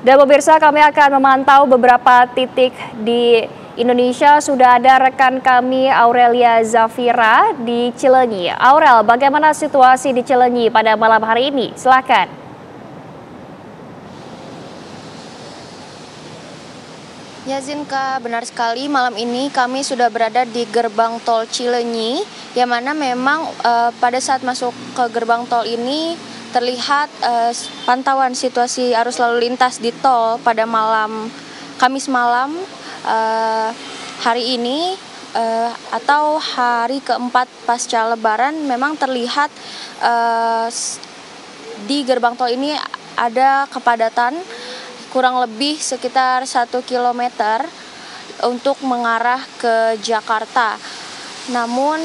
Dan pemirsa, kami akan memantau beberapa titik di Indonesia. Sudah ada rekan kami Aurelia Zafira di Cileunyi. Aurel, bagaimana situasi di Cileunyi pada malam hari ini? Silakan. Ya Zinka, benar sekali malam ini kami sudah berada di gerbang tol Cileunyi, yang mana memang pada saat masuk ke gerbang tol ini terlihat pantauan situasi arus lalu lintas di tol pada Kamis malam hari ini atau hari keempat pasca Lebaran memang terlihat di gerbang tol ini ada kepadatan kurang lebih sekitar 1 kilometer untuk mengarah ke Jakarta. Namun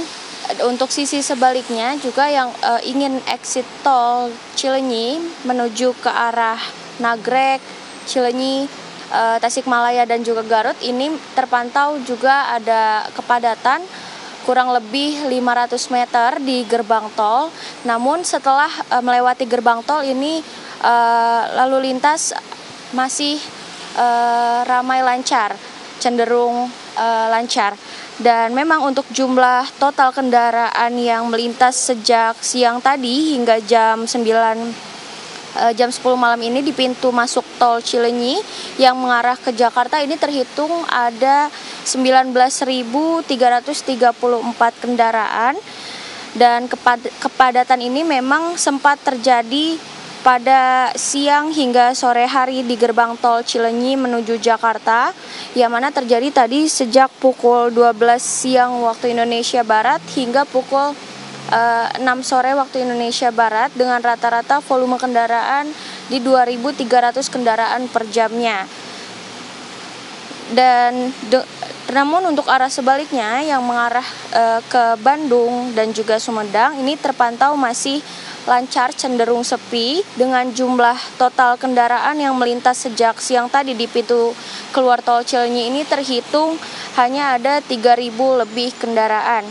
untuk sisi sebaliknya juga yang ingin exit tol Cileunyi menuju ke arah Nagrek, Cileunyi, Tasikmalaya dan juga Garut ini terpantau juga ada kepadatan kurang lebih 500 meter di gerbang tol. Namun setelah melewati gerbang tol ini lalu lintas masih ramai lancar, cenderung lancar. Dan memang untuk jumlah total kendaraan yang melintas sejak siang tadi hingga jam 10 malam ini di pintu masuk tol Cileunyi yang mengarah ke Jakarta ini terhitung ada 19.334 kendaraan. Dan kepadatan ini memang sempat terjadi pada siang hingga sore hari di gerbang tol Cileunyi menuju Jakarta, yang mana terjadi tadi sejak pukul 12 siang waktu Indonesia Barat hingga pukul 6 sore waktu Indonesia Barat dengan rata-rata volume kendaraan di 2.300 kendaraan per jamnya. Dan namun untuk arah sebaliknya yang mengarah ke Bandung dan juga Sumedang ini terpantau masih lancar, cenderung sepi dengan jumlah total kendaraan yang melintas sejak siang tadi di pintu keluar tol Cileunyi ini terhitung hanya ada 3.000 lebih kendaraan.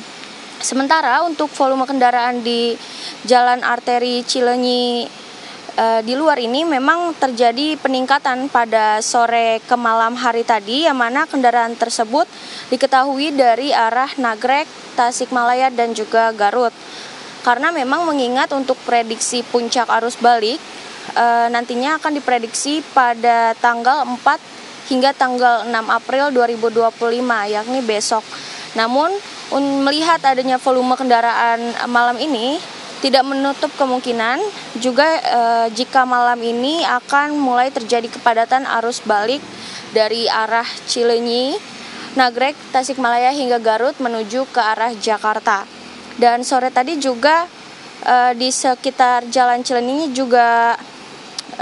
Sementara untuk volume kendaraan di jalan arteri Cileunyi di luar ini memang terjadi peningkatan pada sore ke malam hari tadi, yang mana kendaraan tersebut diketahui dari arah Nagrek, Tasikmalaya dan juga Garut. Karena memang mengingat untuk prediksi puncak arus balik nantinya akan diprediksi pada tanggal 4 hingga tanggal 6 April 2025, yakni besok. Namun melihat adanya volume kendaraan malam ini tidak menutup kemungkinan juga jika malam ini akan mulai terjadi kepadatan arus balik dari arah Cileunyi, Nagrek, Tasikmalaya hingga Garut menuju ke arah Jakarta. Dan sore tadi juga di sekitar Jalan Cileunyi juga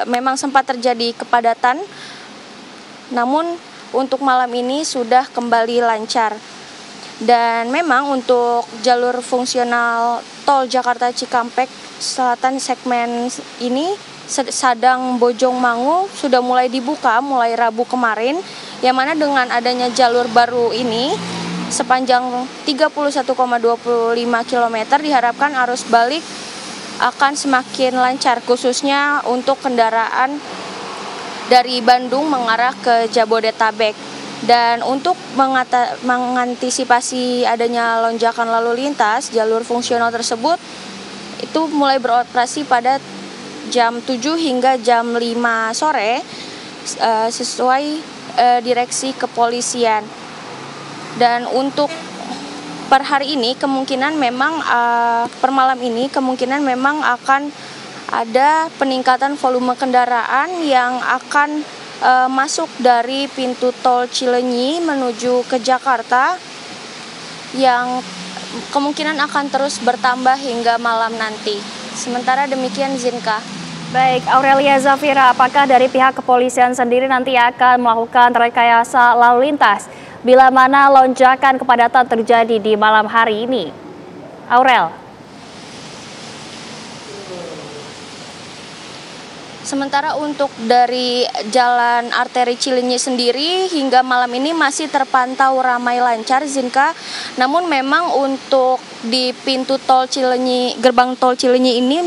memang sempat terjadi kepadatan. Namun untuk malam ini sudah kembali lancar. Dan memang untuk jalur fungsional tol Jakarta Cikampek Selatan segmen ini Sadang Bojong Mangu sudah mulai dibuka mulai Rabu kemarin, yang mana dengan adanya jalur baru ini sepanjang 31,25 km diharapkan arus balik akan semakin lancar, khususnya untuk kendaraan dari Bandung mengarah ke Jabodetabek. Dan untuk mengantisipasi adanya lonjakan lalu lintas, jalur fungsional tersebut itu mulai beroperasi pada jam 7 hingga jam 5 sore sesuai direksi kepolisian. Dan untuk per hari ini kemungkinan memang per malam ini kemungkinan memang akan ada peningkatan volume kendaraan yang akan masuk dari pintu tol Cileunyi menuju ke Jakarta, yang kemungkinan akan terus bertambah hingga malam nanti. Sementara demikian Zinka. Baik, Aurelia Zafira, apakah dari pihak kepolisian sendiri nanti akan melakukan rekayasa lalu lintas bila mana lonjakan kepadatan terjadi di malam hari ini? Aurel. Sementara untuk dari jalan arteri Cileunyi sendiri hingga malam ini masih terpantau ramai lancar Zinka. Namun memang untuk di pintu tol Cileunyi, gerbang tol Cileunyi ini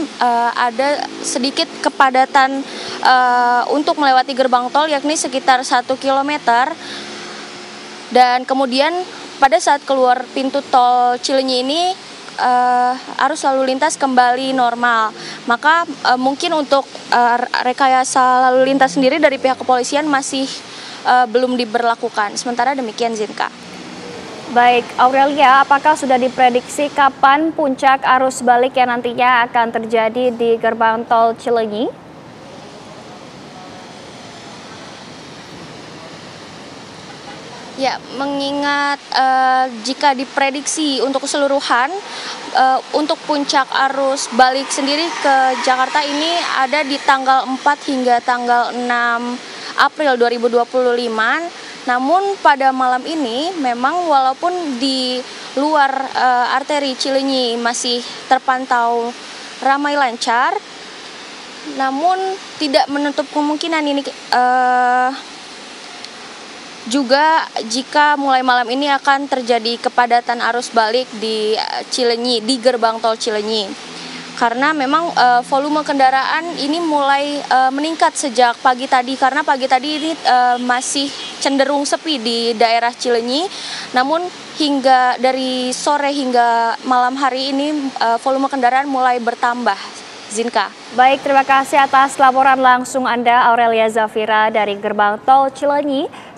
ada sedikit kepadatan untuk melewati gerbang tol, yakni sekitar 1 kilometer. Dan kemudian pada saat keluar pintu tol Cileunyi ini arus lalu lintas kembali normal. Maka mungkin untuk rekayasa lalu lintas sendiri dari pihak kepolisian masih belum diberlakukan. Sementara demikian, Zinka. Baik, Aurelia, apakah sudah diprediksi kapan puncak arus balik yang nantinya akan terjadi di gerbang tol Cileunyi? Ya, mengingat jika diprediksi untuk keseluruhan, untuk puncak arus balik sendiri ke Jakarta ini ada di tanggal 4 hingga tanggal 6 April 2025. Namun pada malam ini memang walaupun di luar arteri Cileunyi masih terpantau ramai lancar, namun tidak menutup kemungkinan ini juga jika mulai malam ini akan terjadi kepadatan arus balik di Cileunyi, di gerbang tol Cileunyi. Karena memang volume kendaraan ini mulai meningkat sejak pagi tadi, karena pagi tadi ini masih cenderung sepi di daerah Cileunyi. Namun hingga dari sore hingga malam hari ini volume kendaraan mulai bertambah. Zinka. Baik, terima kasih atas laporan langsung Anda, Aurelia Zafira dari gerbang tol Cileunyi.